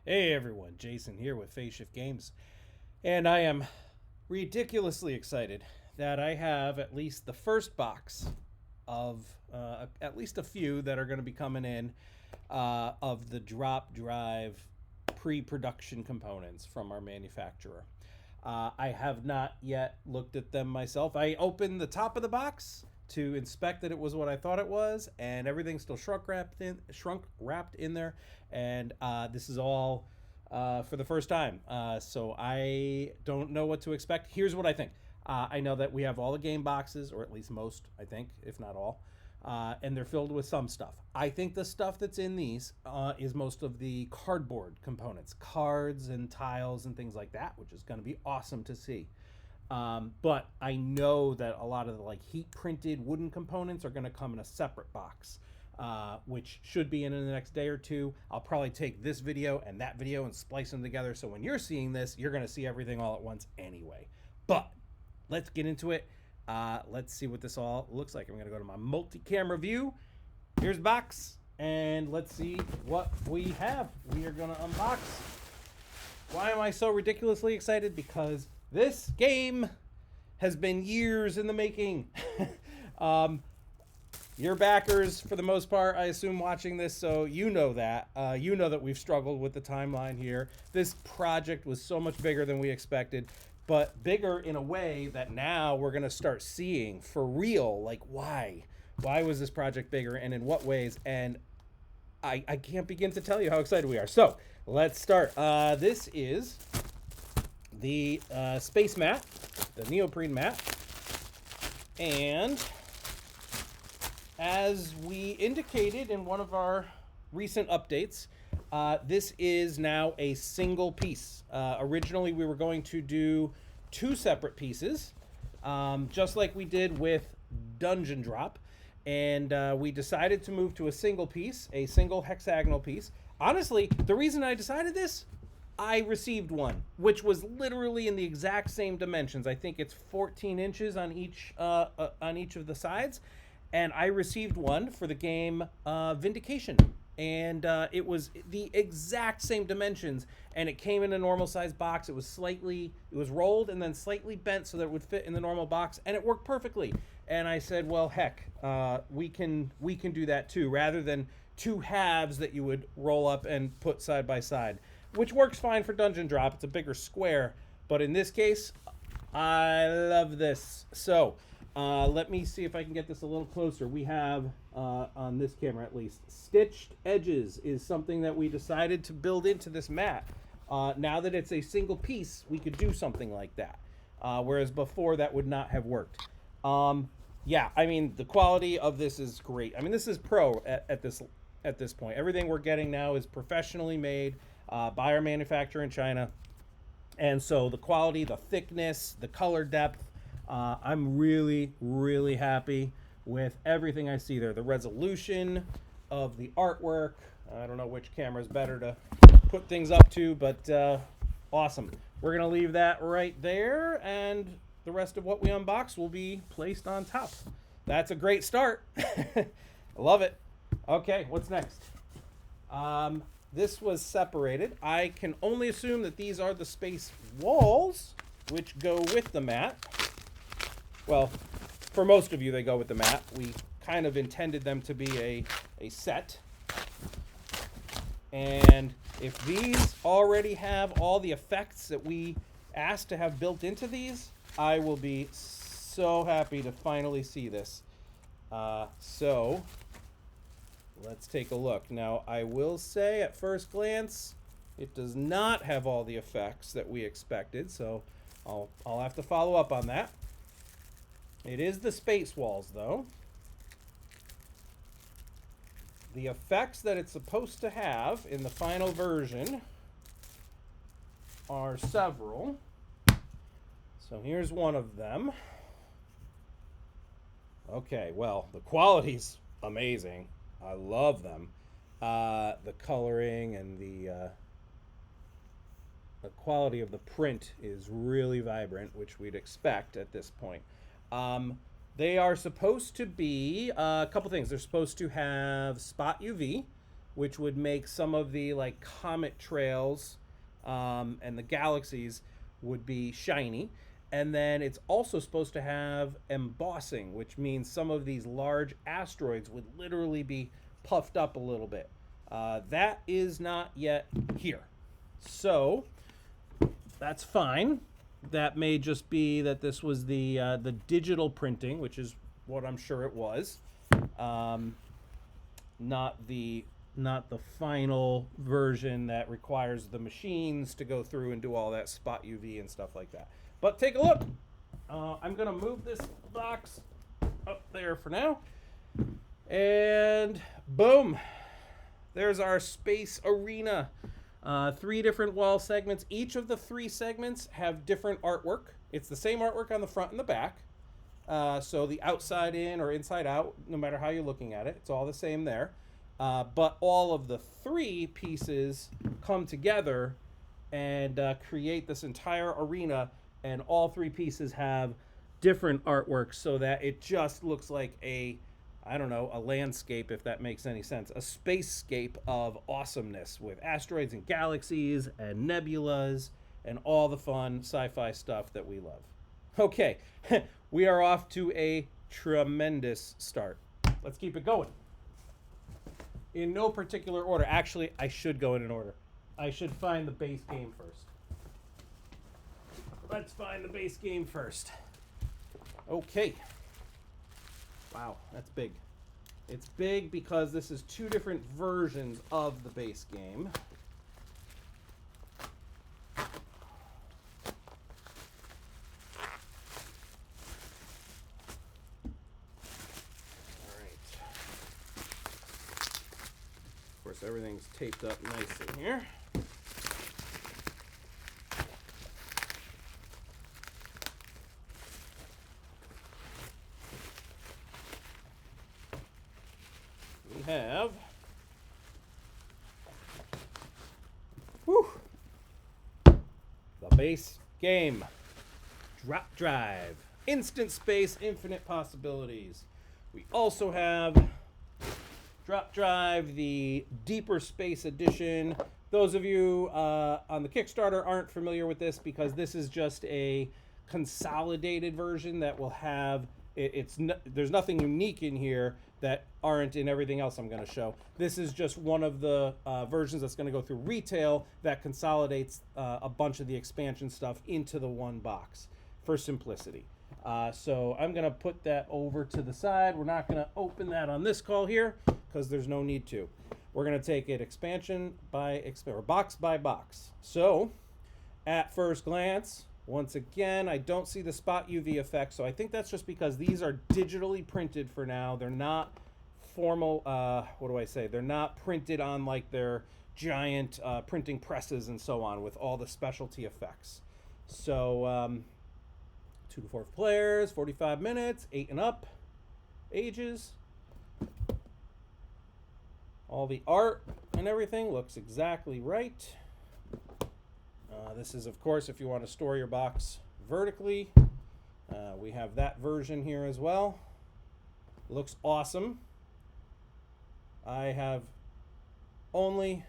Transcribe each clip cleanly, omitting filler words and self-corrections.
Hey everyone, Jason here with Phase Shift Games, and I am ridiculously excited that I have at least the first box of at least a few that are going to be coming in of the Drop Drive pre-production components from our manufacturer. I have not yet looked at them myself. I opened the top of the box to inspect that it was what I thought it was, and everything's still shrunk wrapped in there. And this is all for the first time, so I don't know what to expect. Here's what I think. I know that we have all the game boxes, or at least most, I think, if not all, and they're filled with some stuff. I think the stuff that's in these is most of the cardboard components, cards and tiles and things like that, which is going to be awesome to see. But I know that a lot of the like heat printed wooden components are going to come in a separate box, which should be in the next day or two. I'll probably take this video and that video and splice them together. So when you're seeing this, you're going to see everything all at once anyway. But let's get into it. Let's see what this all looks like. I'm going to go to my multi-camera view. Here's the box, and let's see what we have. We are going to unbox. Why am I so ridiculously excited? Because this game has been years in the making. Your backers, for the most part, I assume, watching this, so you know that. You know that we've struggled with the timeline here. This project was so much bigger than we expected, but bigger in a way that now we're going to start seeing for real, like why? Why was this project bigger and in what ways? And I can't begin to tell you how excited we are. So let's start. This is the space mat, the neoprene mat. And as we indicated in one of our recent updates, this is now a single piece. Originally, we were going to do two separate pieces, just like we did with Dungeon Drop. And we decided to move to a single piece, a single hexagonal piece. Honestly, the reason I decided this, I received one, which was literally in the exact same dimensions. I think it's 14 inches on each of the sides, and I received one for the game Vindication, and it was the exact same dimensions, and it came in a normal size box. It was rolled and then slightly bent so that it would fit in the normal box, and it worked perfectly. And I said, well, heck, we can do that too, rather than two halves that you would roll up and put side by side, which works fine for Dungeon Drop. It's a bigger square, but in this case, I love this. So let me see if I can get this a little closer. We have, on this camera at least, stitched edges is something that we decided to build into this mat. Now that it's a single piece, we could do something like that, whereas before that would not have worked. Yeah, I mean, the quality of this is great. I mean, this is pro at this point. Everything we're getting now is professionally made by our manufacturer in China. And so the quality, the thickness, the color depth, I'm really, really happy with everything I see there. The resolution of the artwork. I don't know which camera is better to put things up to, but awesome. We're going to leave that right there, and the rest of what we unbox will be placed on top. That's a great start. I love it. Okay, what's next? This was separated. I can only assume that these are the space walls, which go with the mat. Well, for most of you, they go with the mat. We kind of intended them to be a set. And if these already have all the effects that we asked to have built into these, I will be so happy to finally see this. So let's take a look. Now, I will say at first glance, it does not have all the effects that we expected, so I'll have to follow up on that. It is the space walls, though. The effects that it's supposed to have in the final version are several. So here's one of them. Okay, well, the quality's amazing. I love them. The coloring and the quality of the print is really vibrant, which we'd expect at this point. They are supposed to be a couple things. They're supposed to have spot UV, which would make some of the like comet trails and the galaxies would be shiny. And then it's also supposed to have embossing, which means some of these large asteroids would literally be puffed up a little bit. That is not yet here. So that's fine. That may just be that this was the digital printing, which is what I'm sure it was, not the final version that requires the machines to go through and do all that spot UV and stuff like that. But take a look. I'm gonna move this box up there for now, and boom, there's our space arena. 3 different wall segments. Each of the 3 segments have different artwork. It's the same artwork on the front and the back. So the outside in or inside out, no matter how you're looking at it, it's all the same there. But all of the 3 pieces come together and create this entire arena, and all 3 pieces have different artwork so that it just looks like a landscape, if that makes any sense. A spacescape of awesomeness with asteroids and galaxies and nebulas and all the fun sci-fi stuff that we love. Okay, we are off to a tremendous start. Let's keep it going. In no particular order. Actually, I should go in an order. I should find the base game first. Let's find the base game first. Okay. Wow, that's big. It's big because this is 2 different versions of the base game. Of course, everything's taped up nicely here. We have the base game. Drop Drive. Instant space, infinite possibilities. We also have Drop Drive, the Deeper Space Edition. Those of you on the Kickstarter aren't familiar with this because this is just a consolidated version that will have, there's nothing unique in here that aren't in everything else I'm going to show. This is just one of the versions that's going to go through retail that consolidates a bunch of the expansion stuff into the one box for simplicity. So I'm going to put that over to the side. We're not going to open that on this call here because there's no need to. We're going to take it expansion by or box by box. So at first glance, once again, I don't see the spot UV effect, so I think that's just because these are digitally printed for now. They're not formal, They're not printed on like their giant printing presses and so on with all the specialty effects. So 2 to 4 players, 45 minutes, 8 and up ages. All the art and everything looks exactly right. This is, of course, if you want to store your box vertically. We have that version here as well. Looks awesome. I have only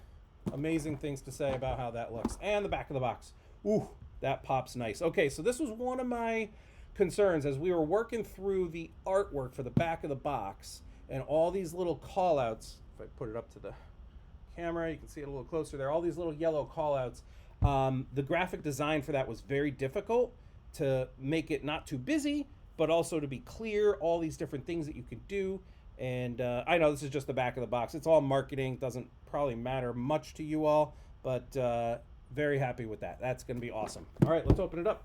amazing things to say about how that looks. And the back of the box. Ooh, that pops nice. Okay, so this was one of my concerns as we were working through the artwork for the back of the box and all these little call-outs. If I put it up to the camera, you can see it a little closer there. All these little yellow call-outs. The graphic design for that was very difficult to make it not too busy, but also to be clear, all these different things that you could do. And I know this is just the back of the box. It's all marketing. Doesn't probably matter much to you all, but very happy with that. That's going to be awesome. All right, let's open it up.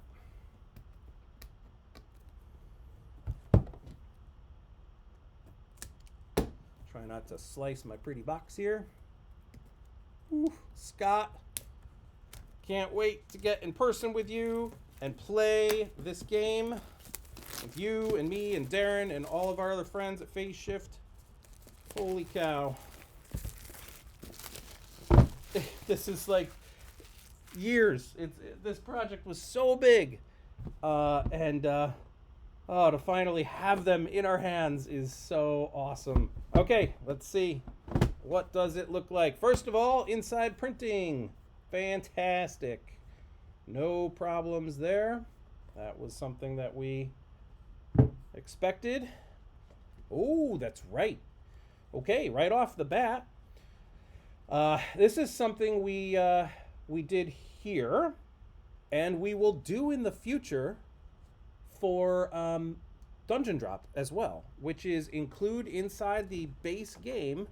Try not to slice my pretty box here. Ooh, Scott. Can't wait to get in person with you and play this game with you and me and Darren and all of our other friends at Phase Shift. Holy cow. This is like years. This project was so big. To finally have them in our hands is so awesome. Okay, let's see. what does it look like? First of all, inside printing. Fantastic. No problems there. That was something that we expected. Oh, that's right. Okay, right off the bat, this is something we did here, and we will do in the future for Dungeon Drop as well, which is include inside the base game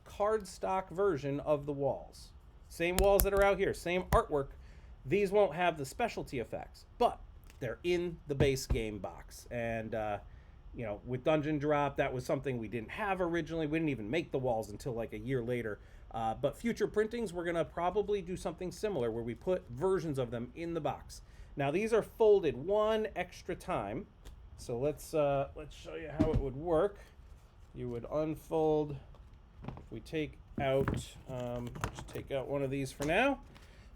cardstock version of the walls. Same walls that are out here, same artwork. These won't have the specialty effects, but they're in the base game box. And you know, with Dungeon Drop, that was something we didn't have originally. We didn't even make the walls until like a year later. But future printings, we're gonna probably do something similar where we put versions of them in the box. Now these are folded one extra time. So let's show you how it would work. You would unfold. If we take out, just take out one of these for now.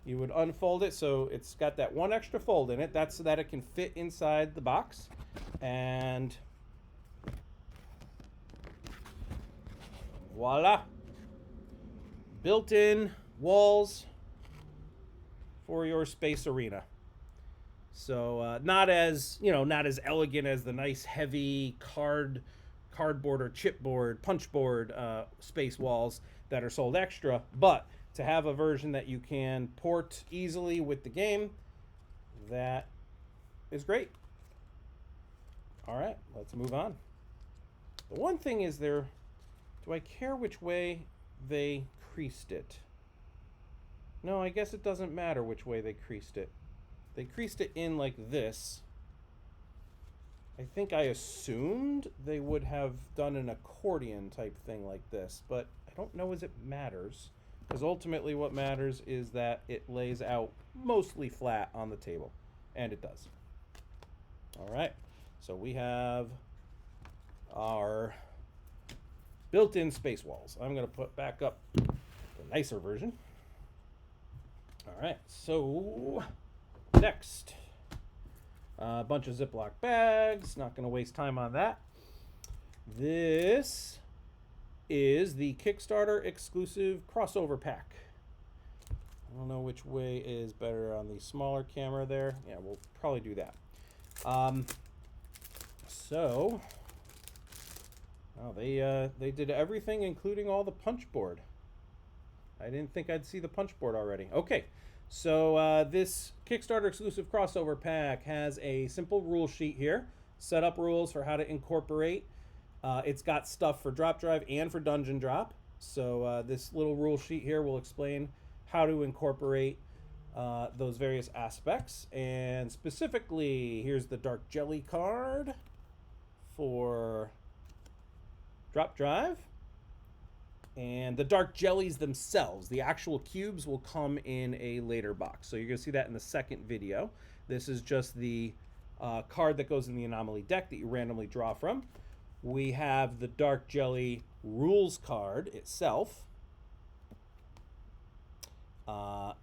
You would unfold it so it's got that one extra fold in it. That's so that it can fit inside the box. And voila. Built-in walls for your Space Arena. So not as, you know, not as elegant as the nice heavy cardboard or chipboard, punchboard space walls that are sold extra, but to have a version that you can port easily with the game, that is great. All right, let's move on. The one thing is do I care which way they creased it? No, I guess it doesn't matter which way they creased it. They creased it in like this. I think I assumed they would have done an accordion type thing like this, but I don't know as it matters, because ultimately what matters is that it lays out mostly flat on the table, and it does. All right, so we have our built-in space walls. I'm going to put back up the nicer version. All right, so next, a bunch of Ziploc bags. Not going to waste time on that. This is the Kickstarter exclusive crossover pack. I don't know which way is better on the smaller camera there. Yeah, we'll probably do that. So, oh, they did everything, including all the punch board. I didn't think I'd see the punch board already. Okay, so this Kickstarter exclusive crossover pack has a simple rule sheet here. Setup rules for how to incorporate. It's got stuff for Drop Drive and for Dungeon Drop. So this little rule sheet here will explain how to incorporate those various aspects. And specifically, here's the Dark Jelly card for Drop Drive. And the Dark Jellies themselves, the actual cubes, will come in a later box. So you're going to see that in the second video. This is just the card that goes in the Anomaly deck that you randomly draw from. We have the Dark Jelly rules card itself.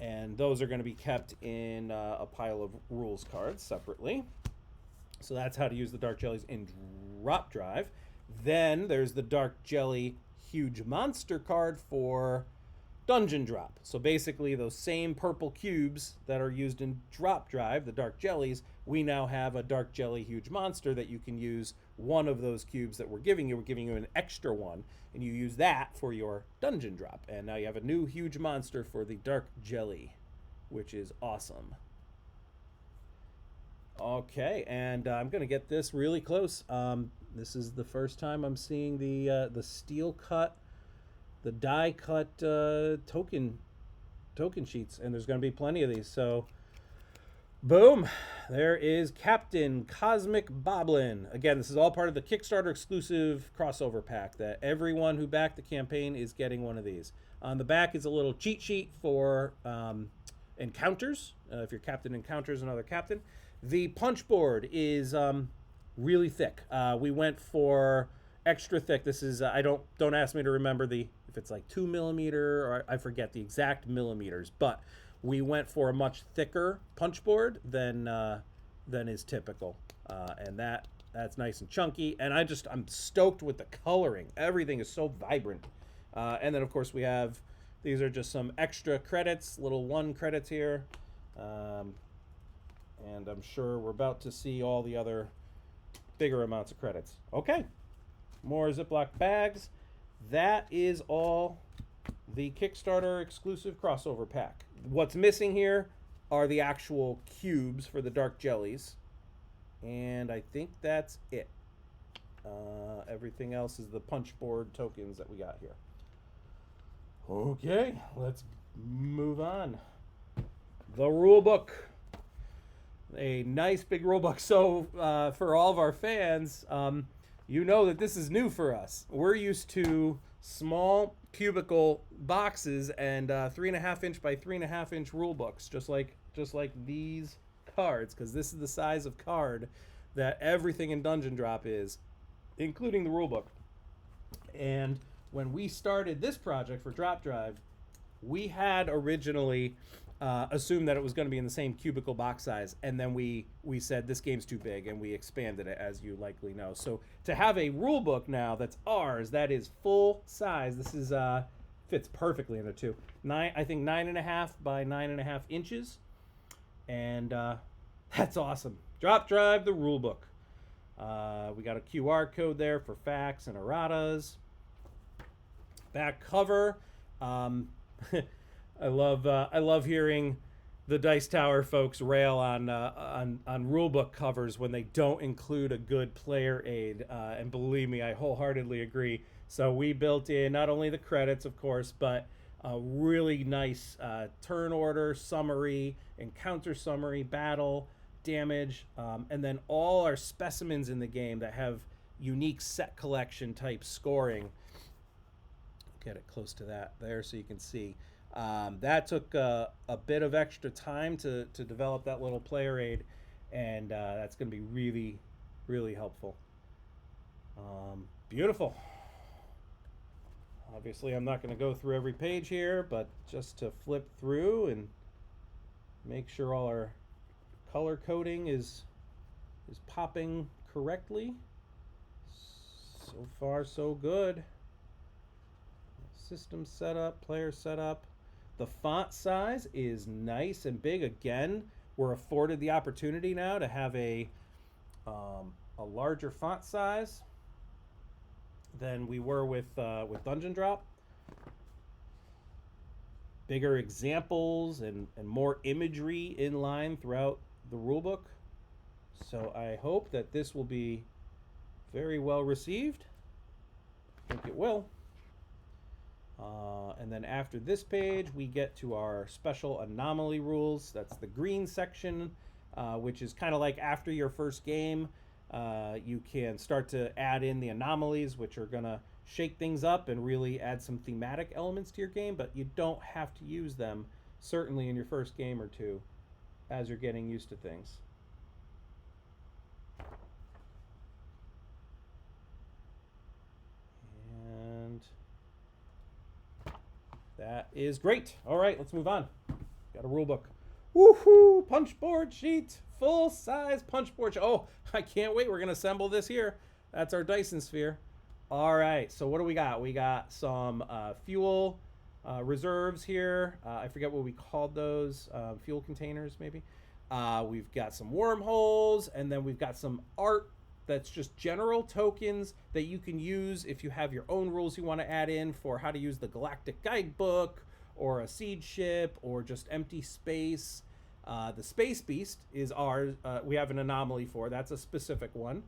And those are going to be kept in a pile of rules cards separately. So that's how to use the Dark Jellies in Drop Drive. Then there's the Dark Jelly Huge Monster card for Dungeon Drop. So basically those same purple cubes that are used in Drop Drive, the Dark Jellies, we now have a Dark Jelly Huge Monster that you can use one of those cubes that we're giving you. We're giving you an extra one, and you use that for your Dungeon Drop. And now you have a new Huge Monster for the Dark Jelly, which is awesome. Okay, and I'm going to get this really close. This is the first time I'm seeing the steel cut, the die cut token sheets, and there's going to be plenty of these. So, boom, there is Captain Cosmic Boblin. Again, this is all part of the Kickstarter exclusive crossover pack that everyone who backed the campaign is getting one of these. On the back is a little cheat sheet for encounters, if your captain encounters another captain. The punch board is really thick. We went for extra thick. This is don't ask me to remember if it's like 2 millimeter, or I forget the exact millimeters, but we went for a much thicker punch board than is typical, and that's nice and chunky. And I'm stoked with the coloring. Everything is so vibrant And then, of course, we have, these are just some extra credits, little 1 credits here. And I'm sure we're about to see all the other bigger amounts of credits. Okay, more Ziploc bags. That is all the Kickstarter exclusive crossover pack. What's missing here are the actual cubes for the dark jellies. And I think that's it. Everything else is the punch board tokens that we got here. Okay, let's move on. The rule book. A nice big rule book. So for all of our fans, you know that this is new for us. We're used to small cubicle boxes and 3.5 inch by 3.5 inch rule books, just like these cards, because this is the size of card that everything in Dungeon Drop is, including the rule book. And when we started this project for Drop Drive, we had originally assumed that it was going to be in the same cubicle box size, and then we said this game's too big, and we expanded it, as you likely know. So to have a rule book now that's ours, that is full size. This is fits perfectly in there too. I think 9.5 by 9.5 inches, and that's awesome. Drop Drive, the rule book. We got a QR code there for facts and erratas. Back cover. I love hearing the Dice Tower folks rail on rulebook covers when they don't include a good player aid, and believe me, I wholeheartedly agree. So we built in not only the credits, of course, but a really nice turn order, summary, encounter summary, battle, damage, and then all our specimens in the game that have unique set collection type scoring. Get it close to that there so you can see. That took a bit of extra time to develop that little player aid, and that's going to be really, really helpful. Beautiful. Obviously, I'm not going to go through every page here, but just to flip through and make sure all our color coding is popping correctly. So far, so good. System setup, player setup. The font size is nice and big. Again, we're afforded the opportunity now to have a larger font size than we were with Dungeon Drop. Bigger examples and more imagery in line throughout the rulebook. So I hope that this will be very well received. I think it will. And then after this page, we get to our special anomaly rules. That's the green section, which is kind of like after your first game. You can start to add in the anomalies, which are going to shake things up and really add some thematic elements to your game, but you don't have to use them, certainly in your first game or two, as you're getting used to things. And that is great. All right, let's move on. Got a rule book. Woohoo! Punch board sheet. Full size punch board. Oh, I can't wait. We're going to assemble this here. That's our Dyson sphere. All right, so what do we got? We got some fuel reserves here. I forget what we called those. Fuel containers, maybe. We've got some wormholes, and then we've got some art that's just general tokens that you can use if you have your own rules you want to add in for how to use the Galactic Guidebook or a siege ship or just empty space. The Space Beast is ours. We have an anomaly for. That's a specific one.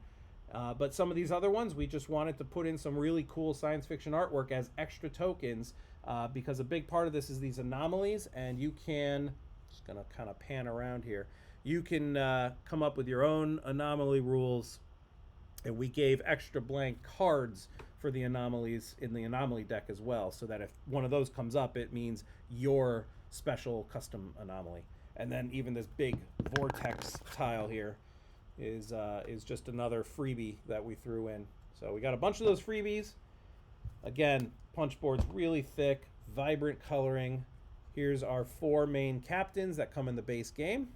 But some of these other ones, we just wanted to put in some really cool science fiction artwork as extra tokens because a big part of this is these anomalies, and you can, just going to kind of pan around here, you can come up with your own anomaly rules. And we gave extra blank cards for the anomalies in the anomaly deck as well, so that if one of those comes up, it means your special custom anomaly. And then even this big vortex tile here is just another freebie that we threw in. So we got a bunch of those freebies. Again, punch board's really thick, vibrant coloring. Here's our 4 main captains that come in the base game.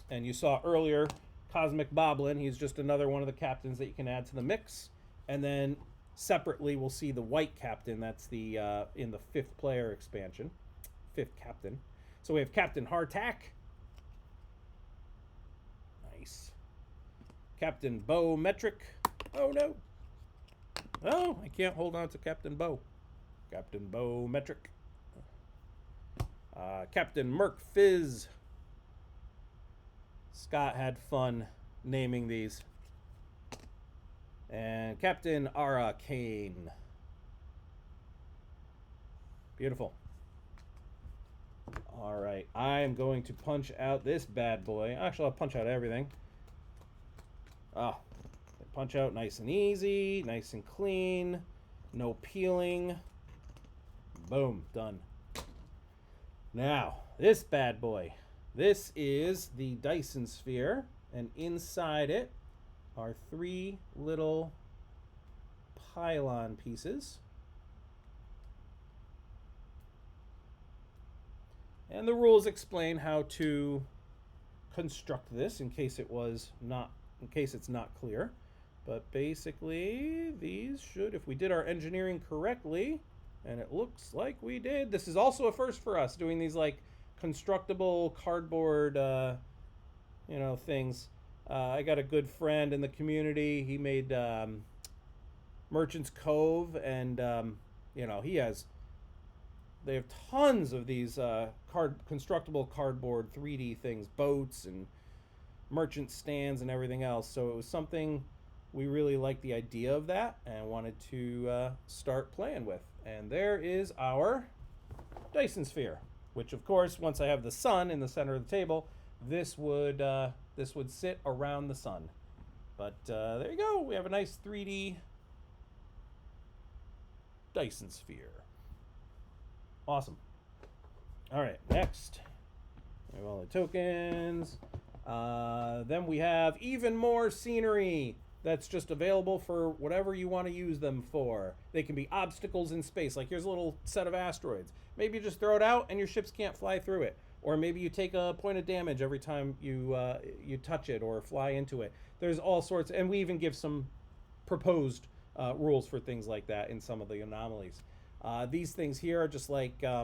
And you saw earlier Cosmic Boblin. He's just another one of the captains that you can add to the mix. And then Separately, we'll see the white captain. That's the in the 5th player expansion, 5th captain. So we have Captain Hardtack. Nice. Captain Bowmetric. Oh no. Oh, I can't hold on to Captain Bow. Captain Bowmetric. Captain Merc Fizz. Scott had fun naming these. And Captain Arcane. Beautiful. All right, I'm going to punch out this bad boy. Actually, I'll punch out everything. Oh, punch out nice and easy, nice and clean, no peeling. Boom, done. Now, this bad boy. This is the Dyson Sphere, and inside it are 3 little pylon pieces. And the rules explain how to construct this in case it's not clear. But basically, these should, if we did our engineering correctly, and it looks like we did. This is also a first for us, doing these like constructible cardboard, things. I got a good friend in the community. He made Merchant's Cove, and they have tons of these constructible cardboard 3D things, boats and merchant stands and everything else. So it was something we really liked the idea of that and wanted to start playing with. And there is our Dyson Sphere, which of course, once I have the sun in the center of the table, this would sit around the sun. But there you go. We have a nice 3D Dyson Sphere. Awesome. All right, next. We have all the tokens. Then we have even more scenery that's just available for whatever you want to use them for. They can be obstacles in space. Like here's a little set of asteroids. Maybe you just throw it out and your ships can't fly through it. Or maybe you take a point of damage every time you touch it or fly into it. There's all sorts, and we even give some proposed rules for things like that in some of the anomalies. These things here are just like, I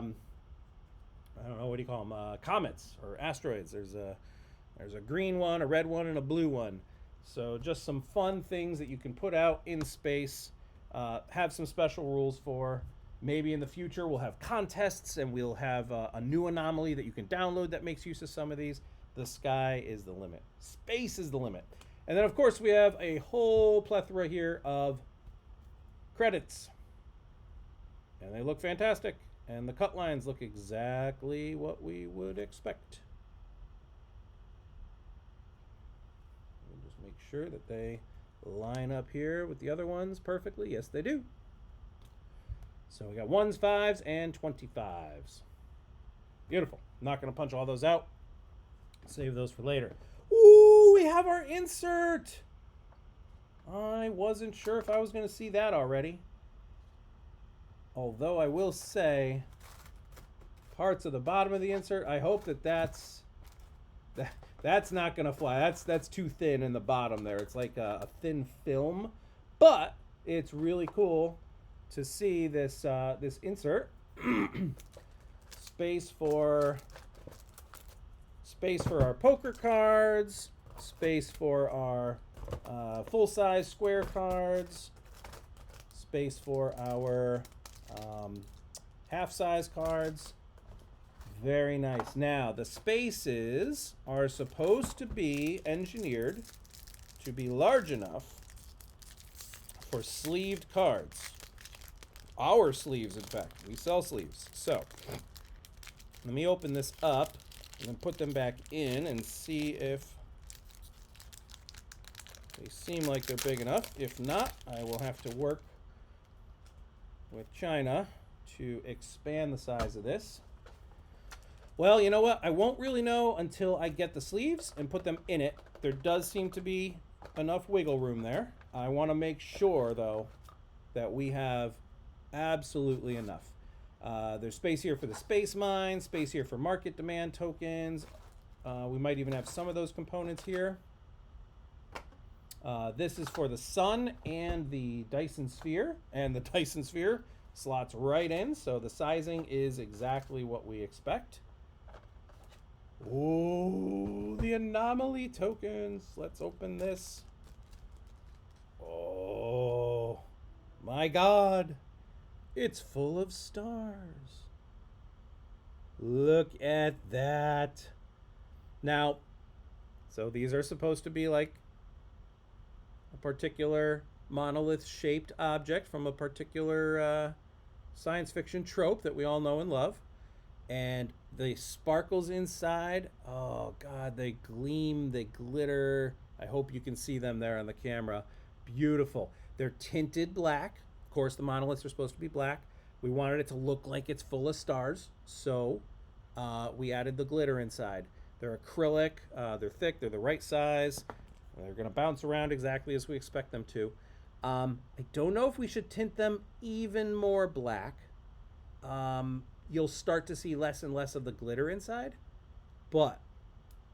don't know, what do you call them? Comets or asteroids. There's a green one, a red one, and a blue one. So just some fun things that you can put out in space, have some special rules for. Maybe in the future we'll have contests and we'll have a new anomaly that you can download that makes use of some of these. The sky is the limit. Space is the limit. And then of course we have a whole plethora here of credits. And they look fantastic. And the cut lines look exactly what we would expect. We'll just make sure that they line up here with the other ones perfectly. Yes, they do. So we got 1s, 5s, and 25s. Beautiful. I'm not going to punch all those out. Save those for later. Ooh, we have our insert. I wasn't sure if I was going to see that already. Although I will say, parts of the bottom of the insert, I hope that's not going to fly. That's too thin in the bottom there. It's like a thin film. But it's really cool to see this this insert. space for our poker cards, space for our full-size square cards, space for our half-size cards. Very nice. Now, the spaces are supposed to be engineered to be large enough for sleeved cards. Our sleeves, in fact. We sell sleeves. So, let me open this up and then put them back in and see if they seem like they're big enough. If not, I will have to work with China to expand the size of this. Well, you know what? I won't really know until I get the sleeves and put them in it. There does seem to be enough wiggle room there. I want to make sure, though, that we have absolutely enough. There's space here for the space mine, space here for market demand tokens. We might even have some of those components here. This is for the Sun and the Dyson Sphere, and the Dyson Sphere slots right in, so the sizing is exactly what we expect. Oh, the anomaly tokens. Let's open this. Oh, my God. It's full of stars. Look at that. Now, so these are supposed to be like a particular monolith-shaped object from a particular science fiction trope that we all know and love. And the sparkles inside, oh God, they gleam, they glitter. I hope you can see them there on the camera. Beautiful. They're tinted black. Of course, the monoliths are supposed to be black. We wanted it to look like it's full of stars, so we added the glitter inside. They're acrylic, they're thick, they're the right size. They're going to bounce around exactly as we expect them to. I don't know if we should tint them even more black. You'll start to see less and less of the glitter inside, but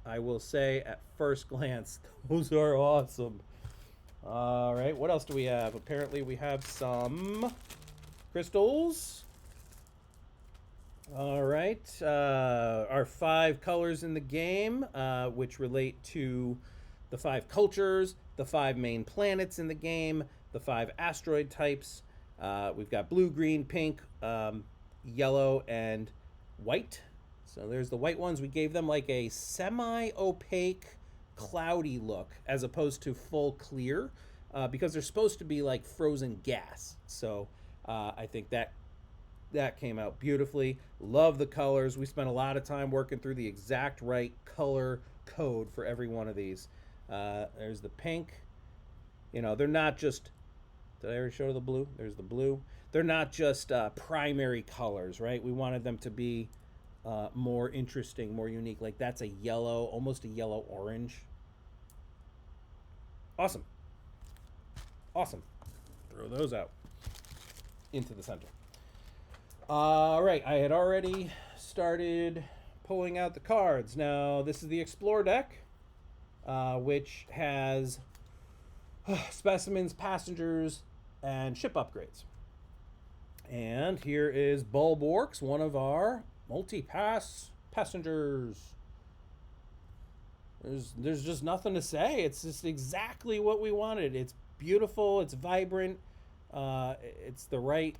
I will say at first glance, those are awesome. All right, what else do we have? Apparently we have some crystals. All right, our 5 colors in the game, which relate to the 5 cultures, the 5 main planets in the game, the 5 asteroid types. We've got blue, green, pink, yellow, and white. So there's the white ones. We gave them like a semi-opaque, cloudy look as opposed to full clear, because they're supposed to be like frozen gas. So I think that came out beautifully. Love the colors. We spent a lot of time working through the exact right color code for every one of these. There's the pink. You know, they're not just... Did I already show the blue? There's the blue. They're not just primary colors, right? We wanted them to be more interesting, more unique. Like that's a yellow, almost a yellow orange. Awesome. Awesome. Throw those out into the center. All right, I had already started pulling out the cards. Now, this is the Explore deck, which has specimens, passengers, and ship upgrades. And here is Bulborx, one of our multi-pass passengers. There's just nothing to say. It's just exactly what we wanted. It's beautiful. It's vibrant. It's the right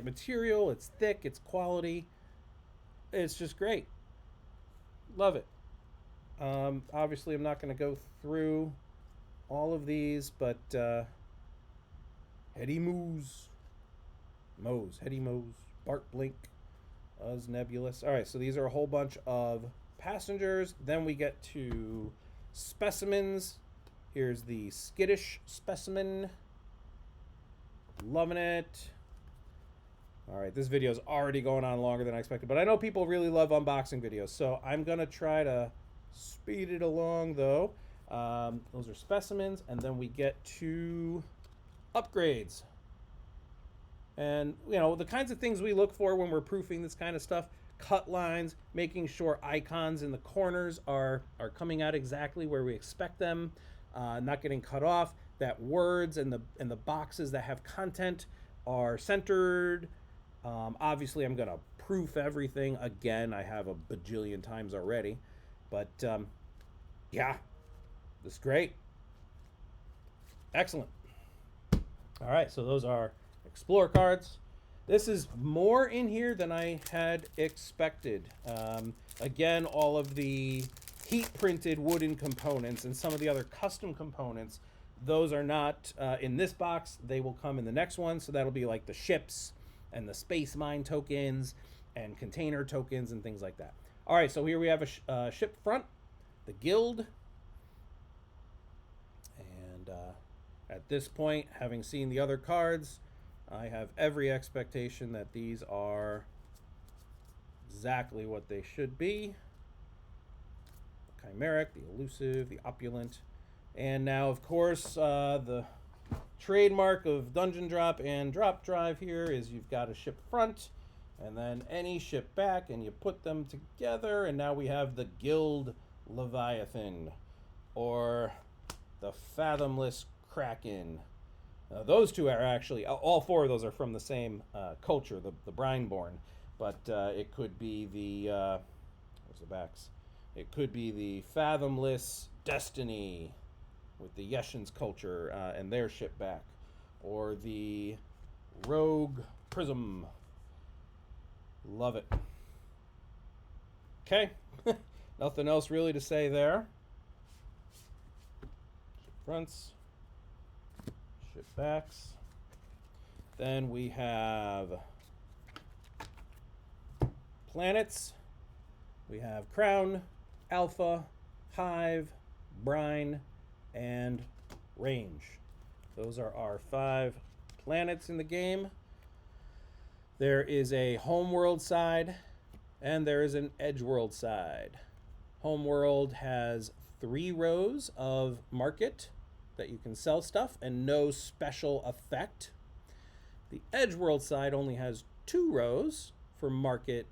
material. It's thick. It's quality. It's just great. Love it. Obviously, I'm not going to go through all of these, but Hetty Moose, Bart Blink, Uz Nebulous. All right, so these are a whole bunch of passengers. Then we get to specimens. Here's the skittish specimen. Loving it. All right, this video is already going on longer than I expected, but I know people really love unboxing videos, so I'm going to try to speed it along, though. Those are specimens, and then we get to upgrades. And, you know, the kinds of things we look for when we're proofing this kind of stuff, cut lines, making sure icons in the corners are coming out exactly where we expect them, not getting cut off, that words and the boxes that have content are centered. Obviously, I'm going to proof everything again. I have a bajillion times already. But, yeah, this is great. Excellent. All right, so those are Explore cards. This is more in here than I had expected. Again, all of the heat-printed wooden components and some of the other custom components, those are not in this box. They will come in the next one, so that'll be like the ships and the space mine tokens and container tokens and things like that. All right, so here we have a ship front, the Guild. And at this point, having seen the other cards, I have every expectation that these are exactly what they should be. The Chimeric, the Elusive, the Opulent. And now, of course, the trademark of Dungeon Drop and Drop Drive here is you've got a ship front and then any ship back, and you put them together, and now we have the Guild Leviathan, or the Fathomless Kraken. Those two are actually, all four of those are from the same culture, the Brineborn. But it could be the, where's the backs? It could be the Fathomless Destiny with the Yeshin's culture and their ship back. Or the Rogue Prism. Love it. Okay. Nothing else really to say there. Ship fronts. Ship backs. Then we have planets. We have Crown, Alpha, Hive, Brine, and Range. Those are our 5 planets in the game. There is a homeworld side, and there is an edgeworld side. Homeworld has 3 rows of market that you can sell stuff and no special effect. The edgeworld side only has 2 rows for market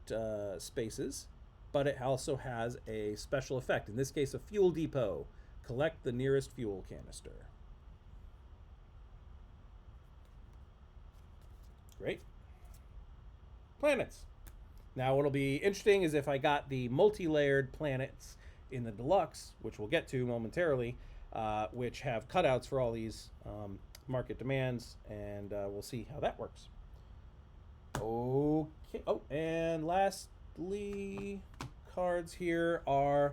spaces, but it also has a special effect. In this case, a fuel depot. Collect the nearest fuel canister. Great. Planets. Now what'll be interesting is if I got the multi-layered planets in the deluxe, which we'll get to momentarily, which have cutouts for all these market demands, and we'll see how that works. Okay. Oh, and lastly, cards here are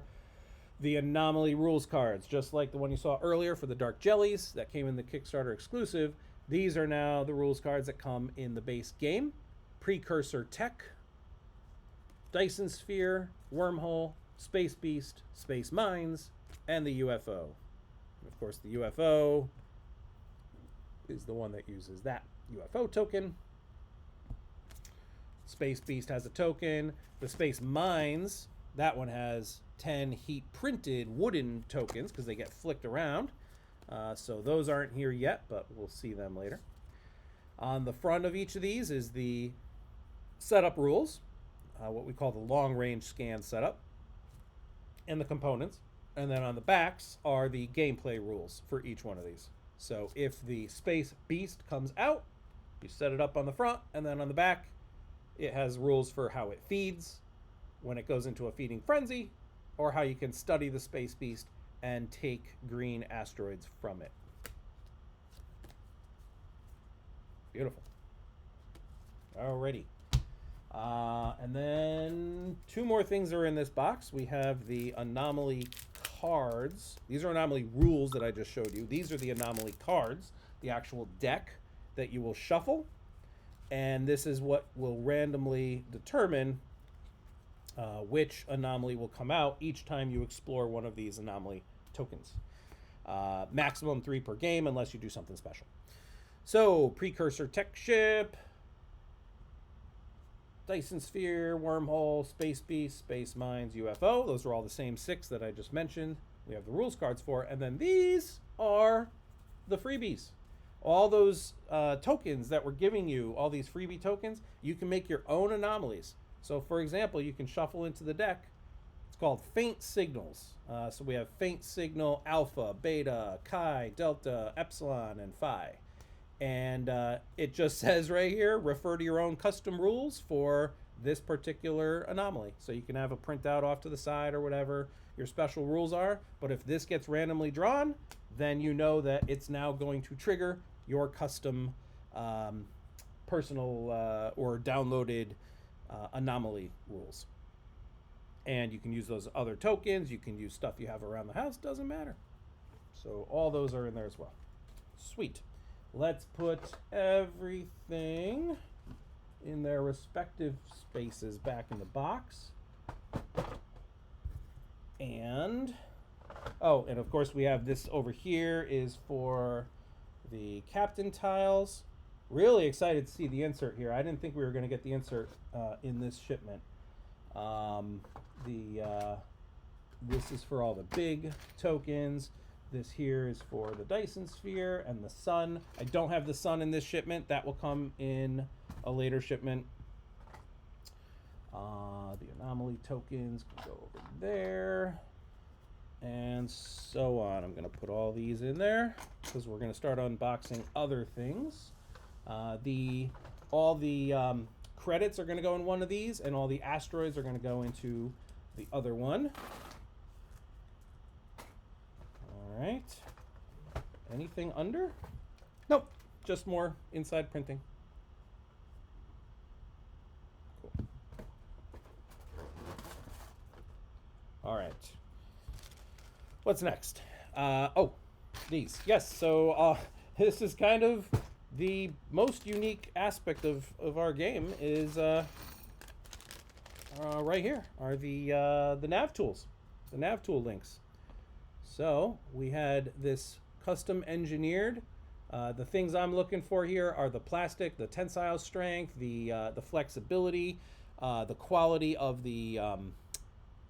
the Anomaly Rules cards, just like the one you saw earlier for the Dark Jellies that came in the Kickstarter exclusive. These are now the rules cards that come in the base game. Precursor Tech, Dyson Sphere, Wormhole, Space Beast, Space Mines, and the UFO. And of course, the UFO is the one that uses that UFO token. Space Beast has a token. The Space Mines, that one has 10 heat printed wooden tokens because they get flicked around. So those aren't here yet, but we'll see them later. On the front of each of these is the setup rules, what we call the long range scan setup, and the components. And then on the backs are the gameplay rules for each one of these. So if the Space Beast comes out, you set it up on the front, and then on the back, it has rules for how it feeds when it goes into a feeding frenzy, or how you can study the Space Beast and take green asteroids from it. Beautiful. Alrighty. And then 2 more things are in this box. We have the Anomaly cards. These are Anomaly rules that I just showed you. These are the Anomaly cards, the actual deck that you will shuffle. And this is what will randomly determine which anomaly will come out each time you explore one of these anomaly tokens. Maximum 3 per game unless you do something special. So, Precursor Tech Ship, Dyson Sphere, Wormhole, Space Beast, Space Mines, UFO. Those are all the same 6 that I just mentioned. We have the rules cards for. And then these are the freebies. All those tokens that we're giving you, all these freebie tokens, you can make your own anomalies. So, for example, you can shuffle into the deck. It's called Faint Signals. So we have Faint Signal Alpha, Beta, Chi, Delta, Epsilon, and Phi. And it just says right here, refer to your own custom rules for this particular anomaly. So you can have a printout off to the side or whatever your special rules are. But if this gets randomly drawn, then you know that it's now going to trigger your custom personal or downloaded anomaly rules. And you can use those other tokens. You can use stuff you have around the house. Doesn't matter. So all those are in there as well. Sweet. Let's put everything in their respective spaces back in the box. And, oh, and of course we have this over here is for the captain tiles. Really excited to see the insert here. I didn't think we were going to get the insert in this shipment. This is for all the big tokens. This here is for the Dyson Sphere and the Sun. I don't have the Sun in this shipment. That will come in a later shipment. The anomaly tokens can go over there. and so on. I'm going to put all these in there because we're going to start unboxing other things. All the credits are going to go in one of these, and all the asteroids are going to go into the other one. All right. Anything under? Nope. Just more inside printing. Cool. All right. What's next? Oh, these. Yes. So this is kind of the most unique aspect of our game is right here are the nav tools, the nav tool links. So we had this custom engineered. The things I'm looking for here are the plastic, the tensile strength, the flexibility, the quality of the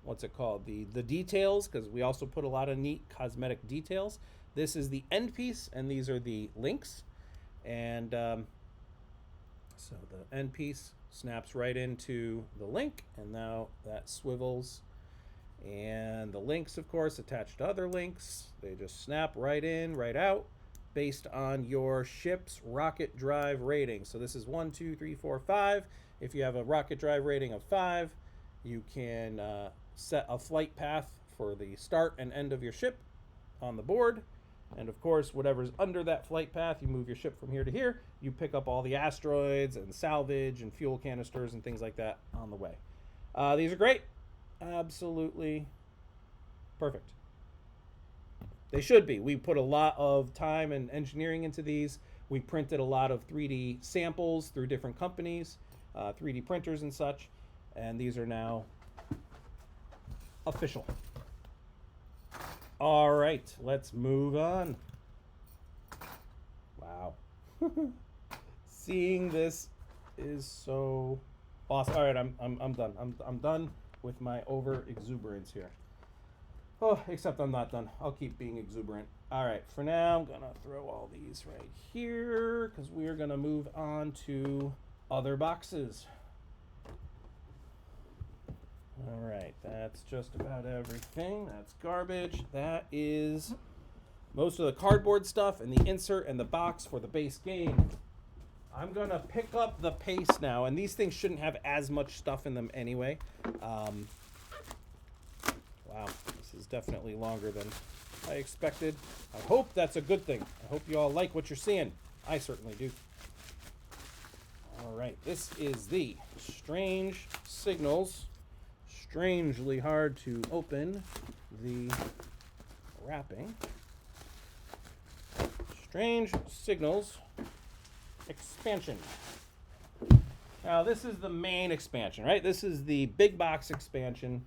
what's it called? The details, because we also put a lot of neat cosmetic details. This is the end piece, and these are the links. And so the end piece snaps right into the link, and now that swivels. And the links, of course, attached to other links. They just snap right in, right out, based on your ship's rocket drive rating. So this is 1, 2, 3, 4, 5. If you have a rocket drive rating of 5, you can set a flight path for the start and end of your ship on the board. And of course, whatever's under that flight path, you move your ship from here to here. You pick up all the asteroids and salvage and fuel canisters and things like that on the way. These are great. Absolutely perfect. They should be. We put a lot of time and engineering into these. We printed a lot of 3D samples through different companies, 3D printers and such. And these are now official. All right, let's move on. Wow. Seeing this is so awesome. All right, I'm done. I'm done with my over exuberance here. Oh, except I'm not done. I'll keep being exuberant. All right, for now, I'm gonna throw all these right here because we are gonna move on to other boxes. All right, that's just about everything. That's garbage. That is most of the cardboard stuff and the insert and the box for the base game. I'm gonna pick up the pace now, and these things shouldn't have as much stuff in them anyway. Wow, this is definitely longer than I expected. I hope that's a good thing. I hope you all like what you're seeing. I certainly do. All right, this is the Strange Signals. Strangely hard to open the wrapping. Strange Signals expansion. Now this is the main expansion, right? This is the big box expansion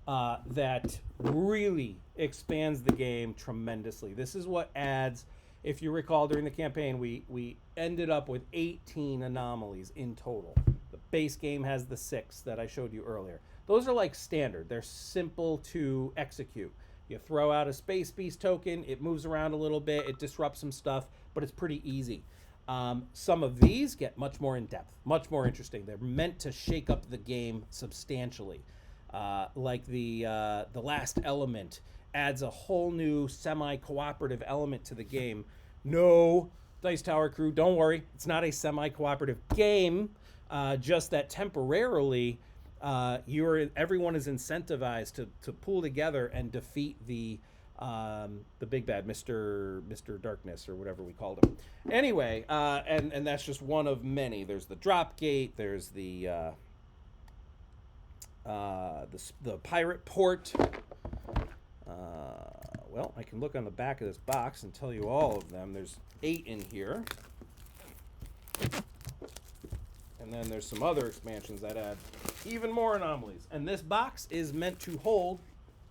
that really expands the game tremendously. This is what adds, if you recall during the campaign, we ended up with 18 anomalies in total. The base game has the 6 that I showed you earlier. Those are like standard. They're simple to execute. You throw out a Space Beast token, it moves around a little bit, it disrupts some stuff, but it's pretty easy. Some of these get much more in depth, much more interesting. They're meant to shake up the game substantially. Like the last element adds a whole new semi-cooperative element to the game. No, Dice Tower crew, don't worry. It's not a semi-cooperative game. Just that temporarily, everyone is incentivized to pull together and defeat the big bad, Mr. Darkness, or whatever we called him. Anyway, and that's just one of many. There's the drop gate. There's the pirate port. Well, I can look on the back of this box and tell you all of them. There's 8 in here. And then there's some other expansions that add even more anomalies. And this box is meant to hold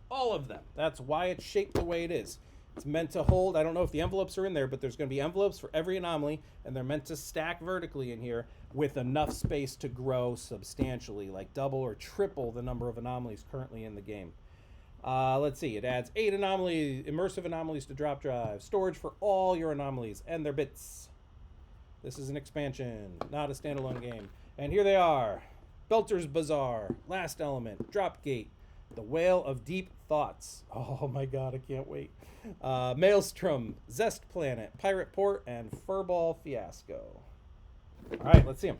all of them. That's why it's shaped the way it is. It's meant to hold, I don't know if the envelopes are in there, but there's going to be envelopes for every anomaly, and they're meant to stack vertically in here with enough space to grow substantially, like double or triple the number of anomalies currently in the game. Let's see, it adds 8 immersive anomalies to drop drive, storage for all your anomalies and their bits. This is an expansion, not a standalone game. And here they are: Belter's Bazaar, Last Element, Dropgate, The Whale of Deep Thoughts. Oh my god, I can't wait. Maelstrom, Zest Planet, Pirate Port, and Furball Fiasco. All right, let's see them.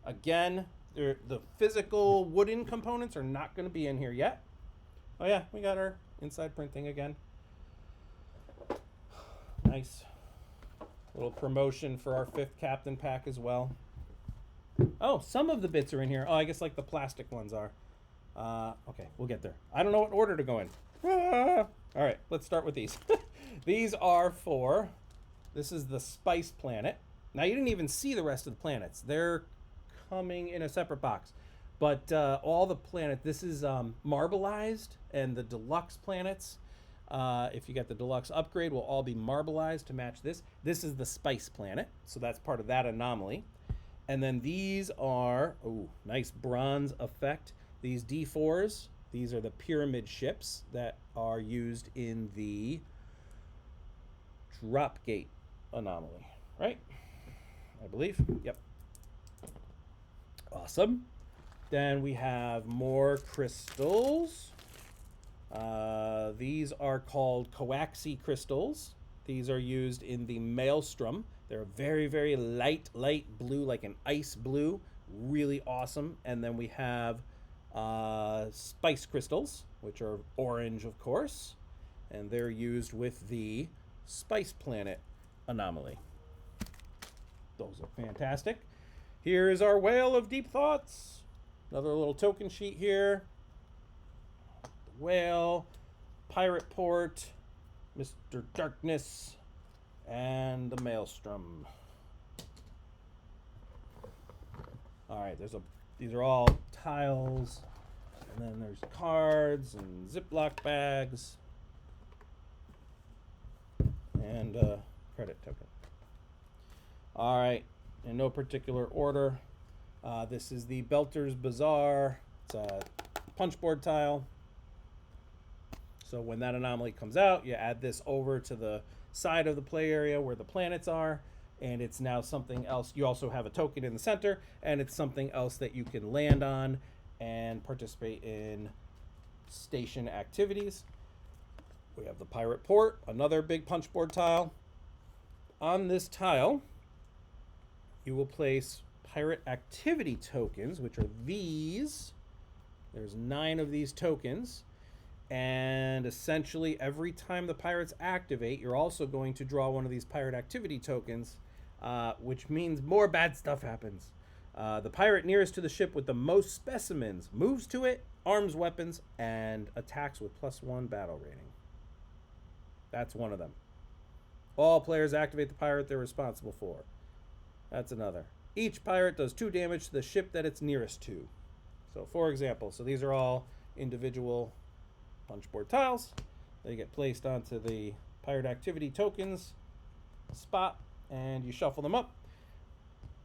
Again, the physical wooden components are not going to be in here yet. Oh yeah, we got our inside printing again. Nice. Little promotion for our 5th Captain pack as well. Oh, some of the bits are in here. Oh, I guess like the plastic ones are. Okay, we'll get there. I don't know what order to go in. All right, let's start with these. These are for, this is the Spice Planet. Now, you didn't even see the rest of the planets. They're coming in a separate box. But all the planets, this is marbleized, and the deluxe planets, if you get the deluxe upgrade, will all be marbleized to match this. This is the Spice Planet, so that's part of that anomaly. And then these are, oh, nice bronze effect. These D4s, these are the pyramid ships that are used in the Dropgate anomaly, right? I believe. Yep. Awesome. Then we have more crystals. These are called coaxy crystals. These are used in the Maelstrom. They're very, very light blue, like an ice blue. Really awesome. And then we have spice crystals, which are orange, of course. And they're used with the Spice Planet anomaly. Those are fantastic. Here is our Whale of Deep Thoughts. Another little token sheet here. The Whale, Pirate Port, Mr. Darkness, and the Maelstrom. All right, these are all tiles, and then there's cards and Ziploc bags, and credit token. All right, in no particular order, this is the Belter's Bazaar. It's a punchboard tile. So when that anomaly comes out, you add this over to the side of the play area where the planets are, and it's now something else. You also have a token in the center, and it's something else that you can land on and participate in station activities. We have the Pirate Port, another big punchboard tile. On this tile, you will place pirate activity tokens, which are these. There's 9 of these tokens. And essentially, every time the pirates activate, you're also going to draw one of these pirate activity tokens, which means more bad stuff happens. The pirate nearest to the ship with the most specimens moves to it, arms weapons, and attacks with +1 battle rating. That's one of them. All players activate the pirate they're responsible for. That's another. Each pirate does 2 damage to the ship that it's nearest to. So, for example, these are all individual punchboard tiles. They get placed onto the pirate activity tokens spot, and you shuffle them up.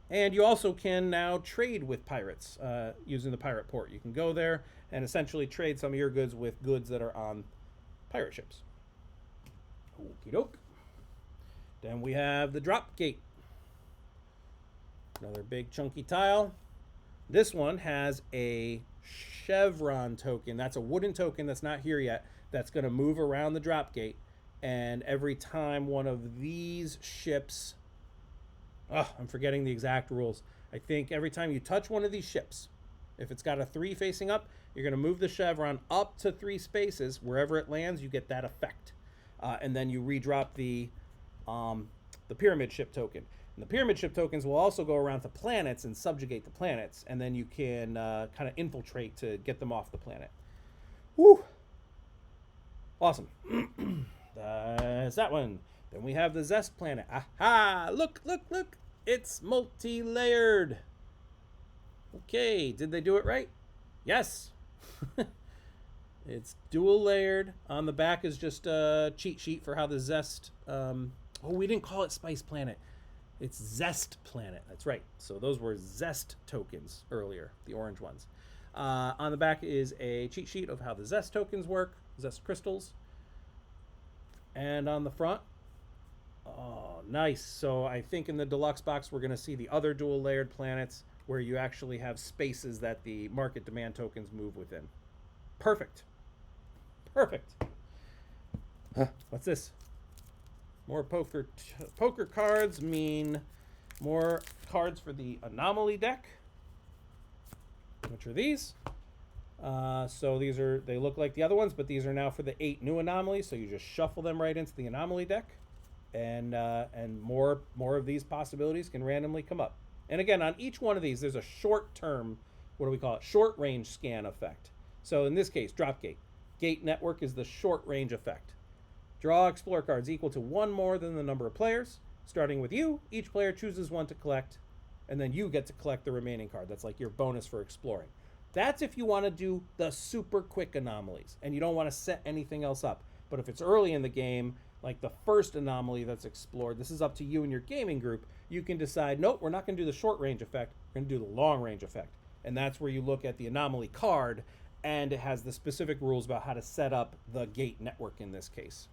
And you also can now trade with pirates using the Pirate Port. You can go there and essentially trade some of your goods with goods that are on pirate ships. Okie doke. Then we have the Dropgate. Another big chunky tile. This one has a chevron token. That's a wooden token that's not here yet. That's going to move around the Dropgate. And every time one of these ships... Oh, I'm forgetting the exact rules. I think every time you touch one of these ships, if it's got a 3 facing up, you're going to move the chevron up to 3 spaces. Wherever it lands, you get that effect. And then you redrop the pyramid ship token. And the pyramid ship tokens will also go around to planets and subjugate the planets. And then you can kind of infiltrate to get them off the planet. Woo! Awesome. That's that one. Then we have the Zest Planet. Aha! Look, look, look! It's multi-layered. Okay, did they do it right? Yes. It's dual layered. On the back is just a cheat sheet for how the Zest... oh, we didn't call it Spice Planet. It's Zest Planet. That's right. So those were Zest tokens earlier, the orange ones. On the back is a cheat sheet of how the Zest tokens work, Zest crystals. And on the front, oh, nice. So I think in the deluxe box, we're going to see the other dual layered planets where you actually have spaces that the market demand tokens move within. Perfect. Perfect. What's this? More poker cards mean more cards for the anomaly deck, which are these. So they look like the other ones, but these are now for the 8 new anomalies. So you just shuffle them right into the anomaly deck, and more of these possibilities can randomly come up. And again, on each one of these, there's a short-term, what do we call it? Short-range scan effect. So in this case, drop gate. Gate network is the short-range effect. Draw explore cards equal to 1 more than the number of players. Starting with you, each player chooses 1 to collect, and then you get to collect the remaining card. That's like your bonus for exploring. That's if you want to do the super quick anomalies and you don't want to set anything else up. But if it's early in the game, like the first anomaly that's explored, this is up to you and your gaming group. You can decide, nope, we're not going to do the short range effect. We're going to do the long range effect. And that's where you look at the anomaly card, and it has the specific rules about how to set up the gate network in this case.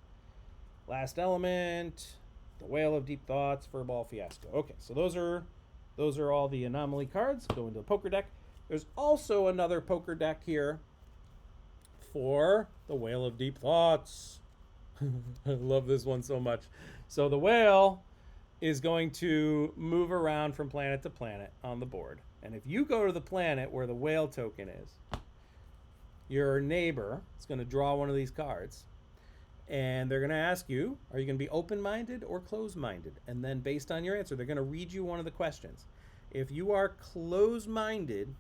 Last element, the Whale of Deep Thoughts, Furball Fiasco. Okay, so those are all the anomaly cards. Go into the poker deck. There's also another poker deck here for the Whale of Deep Thoughts. I love this one so much. So the whale is going to move around from planet to planet on the board. And if you go to the planet where the whale token is, your neighbor is going to draw one of these cards. And they're going to ask you, are you going to be open-minded or closed-minded? And then based on your answer, they're going to read you one of the questions. If you are closed-minded,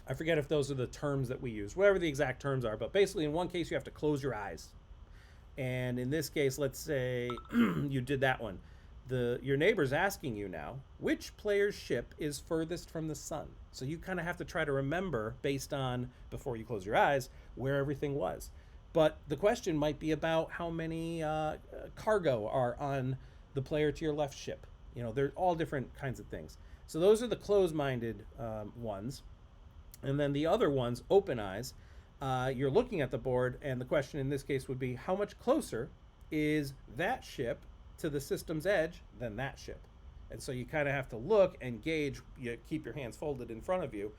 I forget if those are the terms that we use, whatever the exact terms are, but basically in one case you have to close your eyes. And in this case, let's say you did that one. Your neighbor's asking you now, which player's ship is furthest from the sun? So you kind of have to try to remember, based on, before you close your eyes, where everything was. But the question might be about how many cargo are on the player to your left ship. You know, they're all different kinds of things. So those are the closed-minded ones. And then the other ones, open eyes, you're looking at the board, and the question in this case would be, how much closer is that ship to the system's edge than that ship? And so you kind of have to look and gauge, you keep your hands folded in front of you,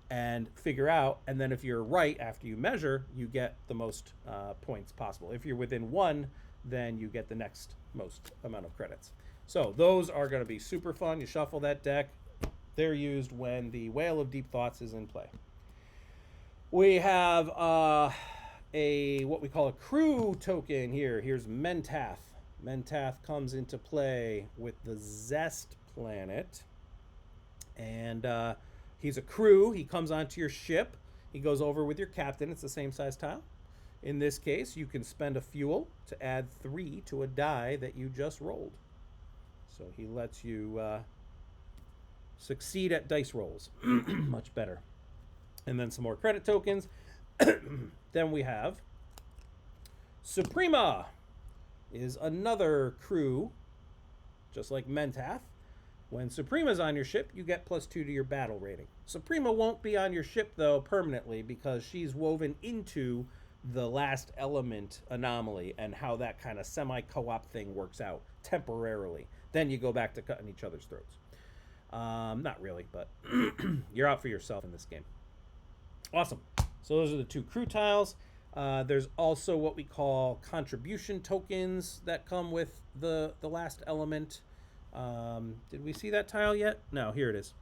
and figure out, and then if you're right after you measure, you get the most points possible. If you're within 1, then you get the next most amount of credits. So those are going to be super fun. You shuffle that deck. They're used when the Whale of Deep Thoughts is in play. We have what we call a crew token here. Here's Mentath. Mentath comes into play with the Zest planet. And he's a crew. He comes onto your ship. He goes over with your captain. It's the same size tile. In this case, you can spend a fuel to add 3 to a die that you just rolled. So he lets you succeed at dice rolls. Much better. And then some more credit tokens. Then we have Suprema is another crew, just like Mentath. When Suprema's on your ship, you get +2 to your battle rating. Suprema won't be on your ship, though, permanently, because she's woven into the last element anomaly and how that kind of semi-co-op thing works out temporarily. Then you go back to cutting each other's throats. Not really, but you're out for yourself in this game. Awesome. So those are the 2 crew tiles. There's also what we call contribution tokens that come with the last element. Did we see that tile yet? No, here it is.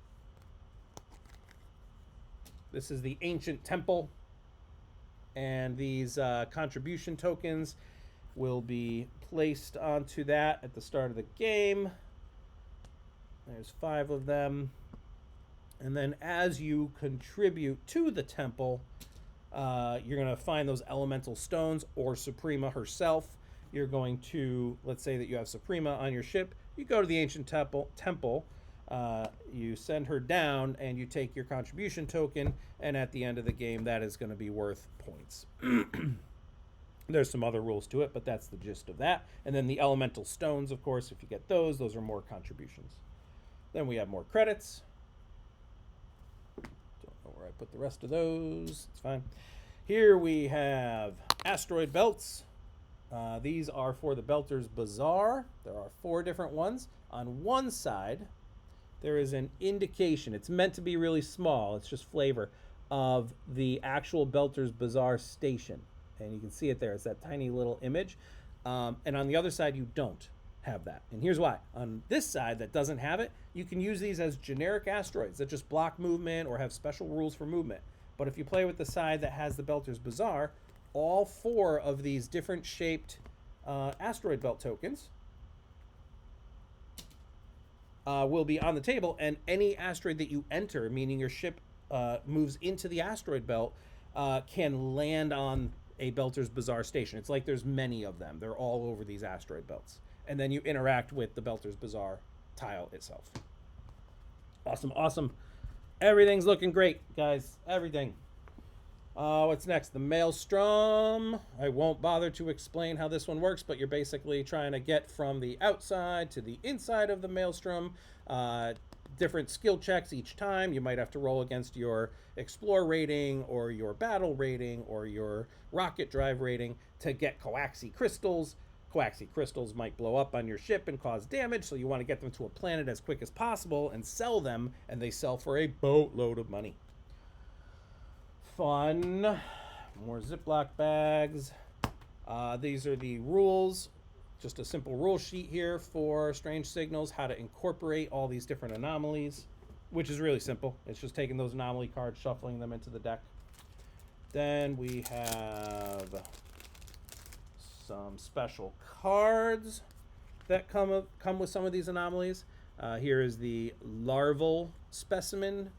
This is the Ancient Temple. And these contribution tokens will be placed onto that at the start of the game. There's 5 of them. And then as you contribute to the temple, you're going to find those elemental stones or Suprema herself. You're going to, let's say that you have Suprema on your ship. You go to the Ancient Temple, you send her down, and you take your contribution token, and at the end of the game, that is going to be worth points. There's some other rules to it, but that's the gist of that. And then the elemental stones, of course, if you get those are more contributions. Then we have more credits. Don't know where I put the rest of those. It's fine. Here we have asteroid belts. These are for the Belter's Bazaar. There are 4 different ones. On one side, there is an indication. It's meant to be really small. It's just flavor of the actual Belter's Bazaar station. And you can see it there. It's that tiny little image. And on the other side, you don't have that. And here's why. On this side that doesn't have it, you can use these as generic asteroids that just block movement or have special rules for movement. But if you play with the side that has the Belter's Bazaar, all 4 of these different shaped asteroid belt tokens will be on the table, and any asteroid that you enter, meaning your ship moves into the asteroid belt, can land on a Belter's Bazaar station. It's like there's many of them. They're all over these asteroid belts. And then you interact with the Belter's Bazaar tile itself. Awesome, awesome. Everything's looking great, guys. Everything. What's next? The Maelstrom. I won't bother to explain how this one works, but you're basically trying to get from the outside to the inside of the Maelstrom. Different skill checks each time. You might have to roll against your Explore rating or your Battle rating or your Rocket Drive rating to get Coaxi crystals. Coaxi crystals might blow up on your ship and cause damage, so you want to get them to a planet as quick as possible and sell them, and they sell for a boatload of money. Fun. More Ziploc bags. These are the rules. Just a simple rule sheet here for Strange Signals, how to incorporate all these different anomalies, which is really simple. It's just taking those anomaly cards, shuffling them into the deck. Then we have some special cards that come with some of these anomalies. Here is the larval specimen,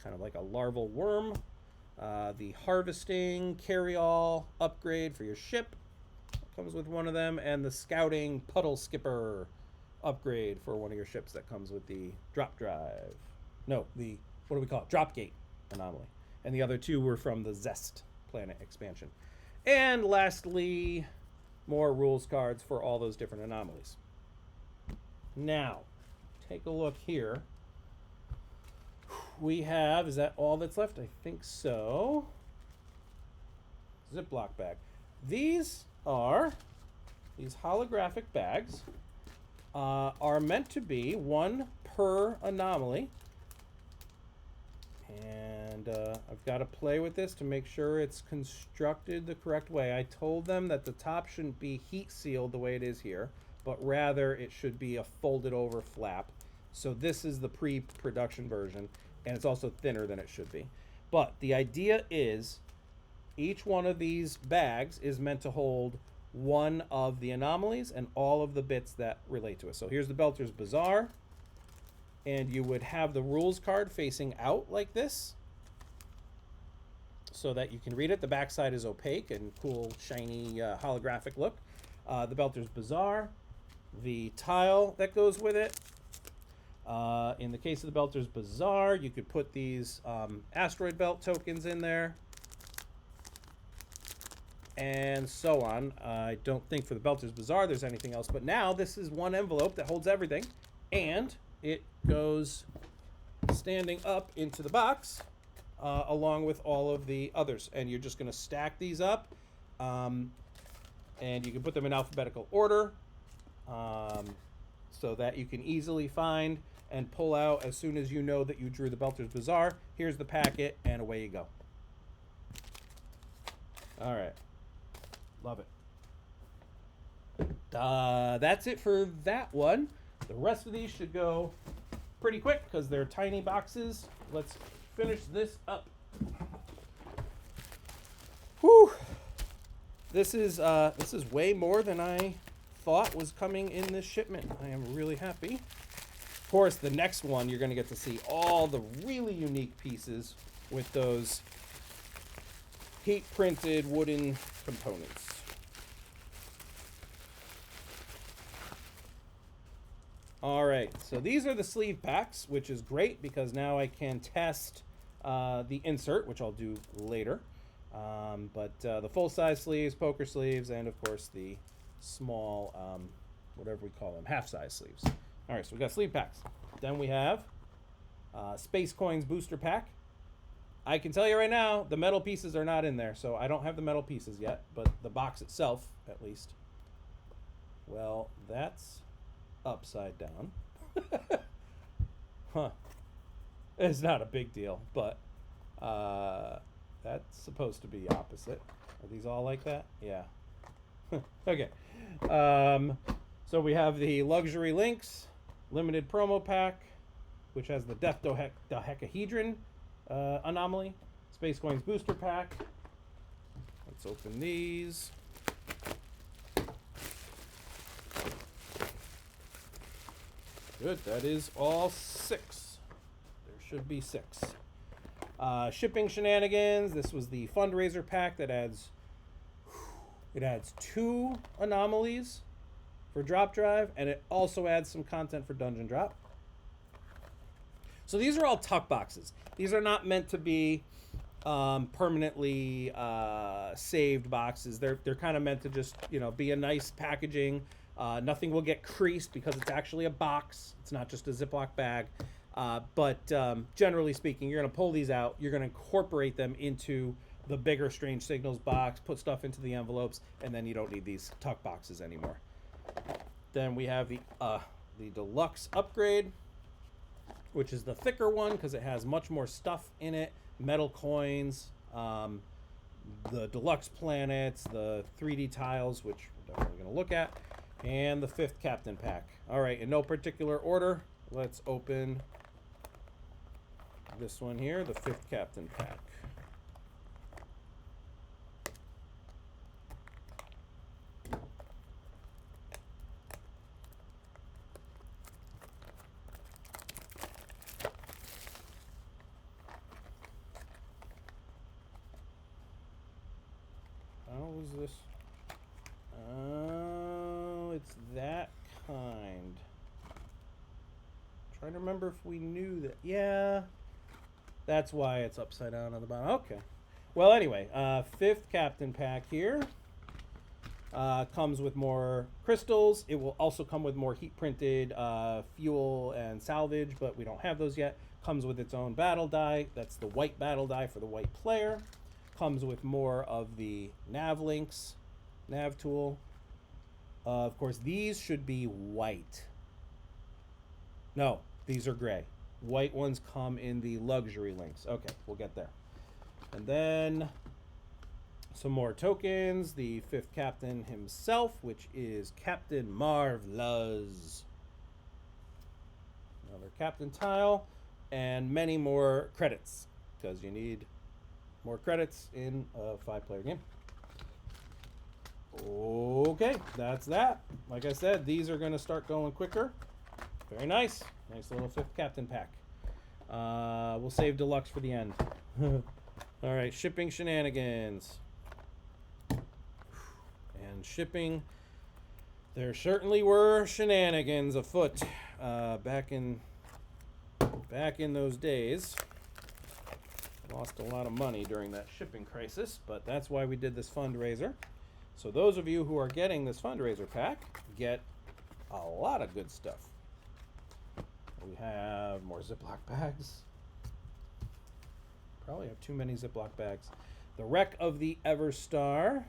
kind of like a larval worm. The harvesting carry-all upgrade for your ship comes with one of them, and the scouting puddle skipper upgrade for one of your ships that comes with the drop drive. No, the, what do we call it? Drop gate anomaly. And the other 2 were from the Zest planet expansion. And lastly, more rules cards for all those different anomalies. Now, take a look here. We have, is that all that's left? I think so. Ziploc bag. These holographic bags are meant to be 1 per anomaly. And I've got to play with this to make sure it's constructed the correct way. I told them that the top shouldn't be heat sealed the way it is here, but rather it should be a folded over flap. So this is the pre-production version, and it's also thinner than it should be. But the idea is each one of these bags is meant to hold 1 of the anomalies and all of the bits that relate to it. So here's the Belter's Bazaar, and you would have the rules card facing out like this so that you can read it. The backside is opaque and cool, shiny, holographic look. The Belter's Bazaar, the tile that goes with it. In the case of the Belter's Bazaar, you could put these asteroid belt tokens in there, and so on. I don't think for the Belter's Bazaar there's anything else, but now this is 1 envelope that holds everything, and it goes standing up into the box along with all of the others. And you're just going to stack these up, and you can put them in alphabetical order so that you can easily find and pull out as soon as you know that you drew the Belter's Bazaar. Here's the packet, and away you go. All right. Love it. That's it for that one. The rest of these should go pretty quick because they're tiny boxes. Let's finish this up. Whew. This is way more than I thought was coming in this shipment. I am really happy. Of course, the next one you're going to get to see all the really unique pieces with those heat printed wooden components. All right, so these are the sleeve packs, which is great because now I can test the insert, which I'll do later. But the full-size sleeves, poker sleeves, and of course the small, whatever we call them, half-size sleeves. All right, so we got sleeve packs. Then we have Space Coins booster pack. I can tell you right now, the metal pieces are not in there, so I don't have the metal pieces yet, but the box itself, at least. Well, that's upside down. Huh. It's not a big deal, but That's supposed to be opposite. Are these all like that? Yeah. Okay. So we have the Luxury Links limited promo pack, which has the Death Dodecahedron anomaly. Space Coins booster pack. Let's open these. Good, that is all 6. There should be 6. Shipping shenanigans. This was the fundraiser pack that adds 2 anomalies for Drop Drive, and it also adds some content for Dungeon Drop. So these are all tuck boxes. These are not meant to be permanently saved boxes. They're kind of meant to just, be a nice packaging. Nothing will get creased because it's actually a box. It's not just a Ziploc bag. But generally speaking, you're going to pull these out. You're going to incorporate them into the bigger Strange Signals box, put stuff into the envelopes, and then you don't need these tuck boxes anymore. Then we have the deluxe upgrade, which is the thicker one because it has much more stuff in it. Metal coins, the deluxe planets, the 3D tiles, which we're definitely going to look at, and the 5th Captain pack. All right, in no particular order, let's open this one here, the 5th Captain pack. How is this? Oh, it's that kind. Trying to remember if we knew that. Yeah, that's why it's upside down on the bottom. Okay. Well, anyway, 5th Captain pack here comes with more crystals. It will also come with more heat printed fuel and salvage, but we don't have those yet. Comes with its own battle die. That's the white battle die for the white player. Comes with more of the nav links, nav tool. Of course, these should be white. No, these are gray. White ones come in the luxury links. Okay, we'll get there. And then some more tokens. The 5th Captain himself, which is Captain Marvelous. Another Captain tile. And many more credits, because you need more credits in a 5-player game. Okay, that's that. Like I said, these are going to start going quicker. Very nice. Nice little 5th Captain pack. We'll save deluxe for the end. All right, shipping shenanigans. And shipping, there certainly were shenanigans afoot back in those days. Lost a lot of money during that shipping crisis, but that's why we did this fundraiser. So those of you who are getting this fundraiser pack get a lot of good stuff. We have more Ziploc bags. Probably have too many Ziploc bags. The Wreck of the Everstar.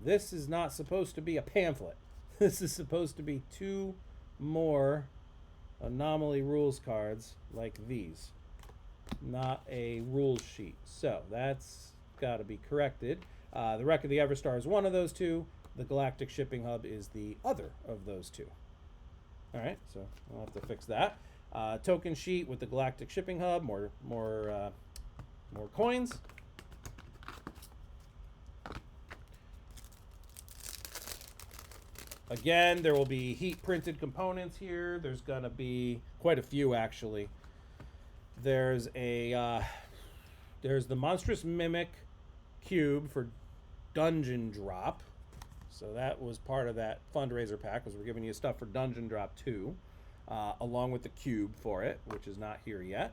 This is not supposed to be a pamphlet. This is supposed to be 2 more anomaly rules cards like these, not a rules sheet. So that's got to be corrected. The Wreck of the Everstar is one of those 2. The Galactic Shipping Hub is the other of those 2. All right, so we'll have to fix that. Token sheet with the Galactic Shipping Hub, more coins. Again, there will be heat printed components here. There's gonna be quite a few actually. There's the Monstrous Mimic cube for Dungeon Drop. So that was part of that fundraiser pack, was we're giving you stuff for Dungeon Drop 2, along with the cube for it, which is not here yet.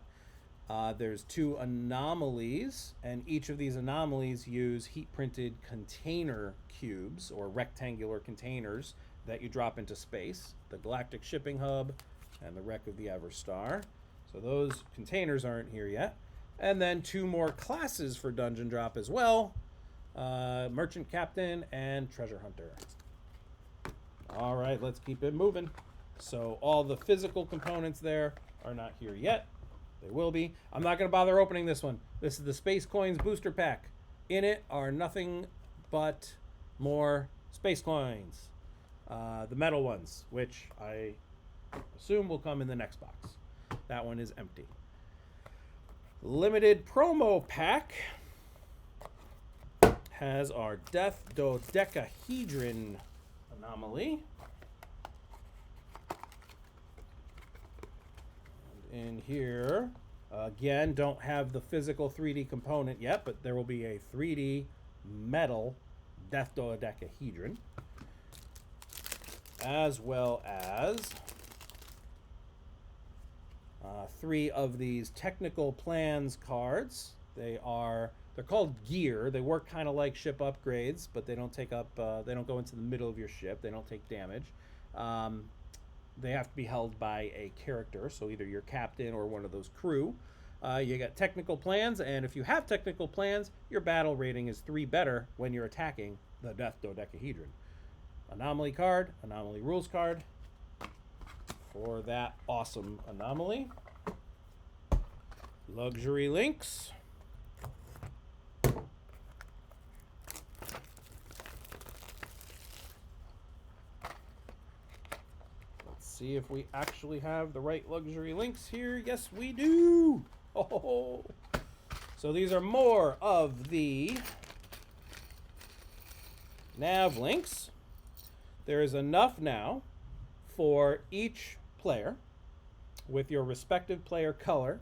There's 2 anomalies, and each of these anomalies use heat-printed container cubes, or rectangular containers, that you drop into space. The Galactic Shipping Hub and the Wreck of the Everstar. So those containers aren't here yet. And then 2 more classes for Dungeon Drop as well. Merchant Captain and Treasure Hunter. All right, let's keep it moving. So all the physical components there are not here yet. They will be. I'm not going to bother opening this one. This is the Space Coins booster pack. In it are nothing but more Space Coins. The metal ones, which I assume will come in the next box. That one is empty. Limited promo pack has our Death Dodecahedron anomaly. And in here, again, don't have the physical 3D component yet, but there will be a 3D metal Death Dodecahedron, as well as 3 of these technical plans cards. They're called gear. They work kind of like ship upgrades, but they don't take up they don't go into the middle of your ship. They don't take damage. They have to be held by a character, so either your captain or one of those crew. You got technical plans, and if you have technical plans, your battle rating is 3 better when you're attacking the Death Dodecahedron. Anomaly card, anomaly rules card for that awesome anomaly. Luxury links. Let's see if we actually have the right luxury links here. Yes, we do. Oh, so these are more of the nav links. There is enough now for each player with your respective player color.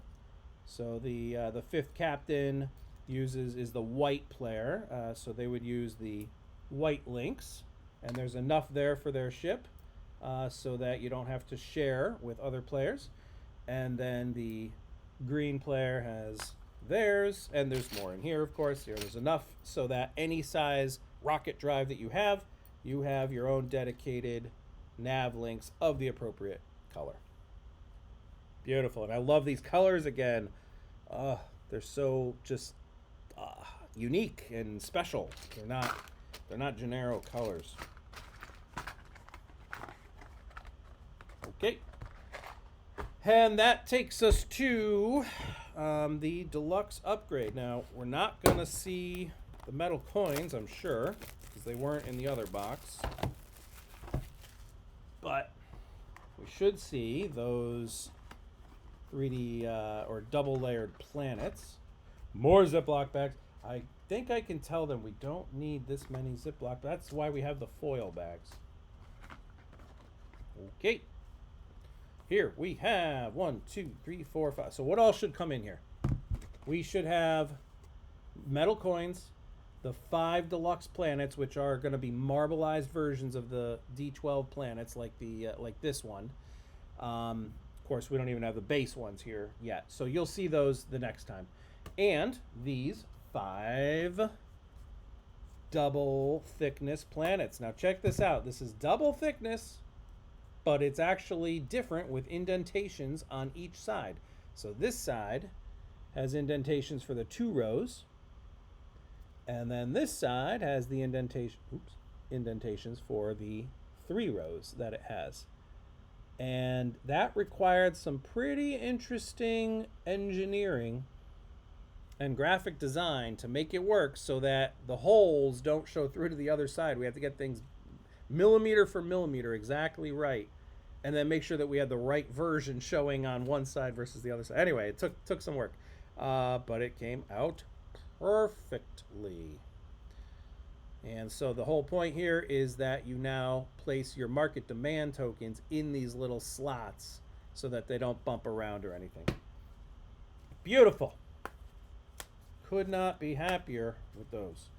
So the 5th captain is the white player, so they would use the white links, and there's enough there for their ship so that you don't have to share with other players. And then the green player has theirs, and there's more in here, of course. Here there's enough so that any size rocket drive that you have your own dedicated nav links of the appropriate color. Beautiful. And I love these colors again. They're so just unique and special. They're not generic colors. Okay. And that takes us to the deluxe upgrade. Now, we're not going to see the metal coins, I'm sure, because they weren't in the other box. But we should see those 3D or double layered planets. More Ziploc bags. I think I can tell them we don't need this many Ziploc. That's why we have the foil bags. Okay. Here we have 1, 2, 3, 4, 5. So what all should come in here? We should have metal coins, the 5 deluxe planets, which are going to be marbleized versions of the D12 planets, like this one. Of course, we don't even have the base ones here yet, so you'll see those the next time. And these 5 double thickness planets. Now check this out. This is double thickness, but it's actually different with indentations on each side. So this side has indentations for the 2 rows, and then this side has the indentations for the 3 rows that it has. And that required some pretty interesting engineering and graphic design to make it work so that the holes don't show through to the other side. We have to get things millimeter for millimeter exactly right, and then make sure that we had the right version showing on one side versus the other side. Anyway, it took some work, but it came out perfectly. And so the whole point here is that you now place your market demand tokens in these little slots so that they don't bump around or anything. Beautiful. Could not be happier with those.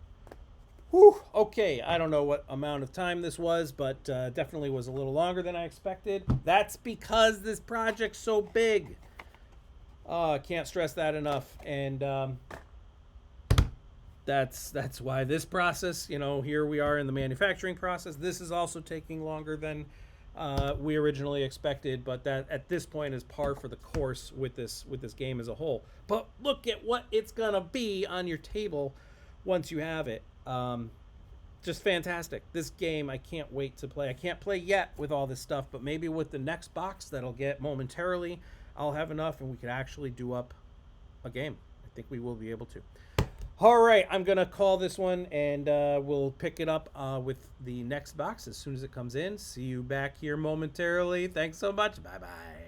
Whew. Okay, I don't know what amount of time this was, but definitely was a little longer than I expected. That's because this project's so big. I can't stress that enough. And that's why this process, here we are in the manufacturing process. This is also taking longer than we originally expected, but that at this point is par for the course with this game as a whole. But look at what it's gonna be on your table once you have it. Just fantastic. This game, I can't wait to play. I can't play yet with all this stuff, but maybe with the next box that I'll get momentarily, I'll have enough and we can actually do up a game. I think we will be able to. All right, I'm going to call this one, and we'll pick it up with the next box as soon as it comes in. See you back here momentarily. Thanks so much. Bye-bye.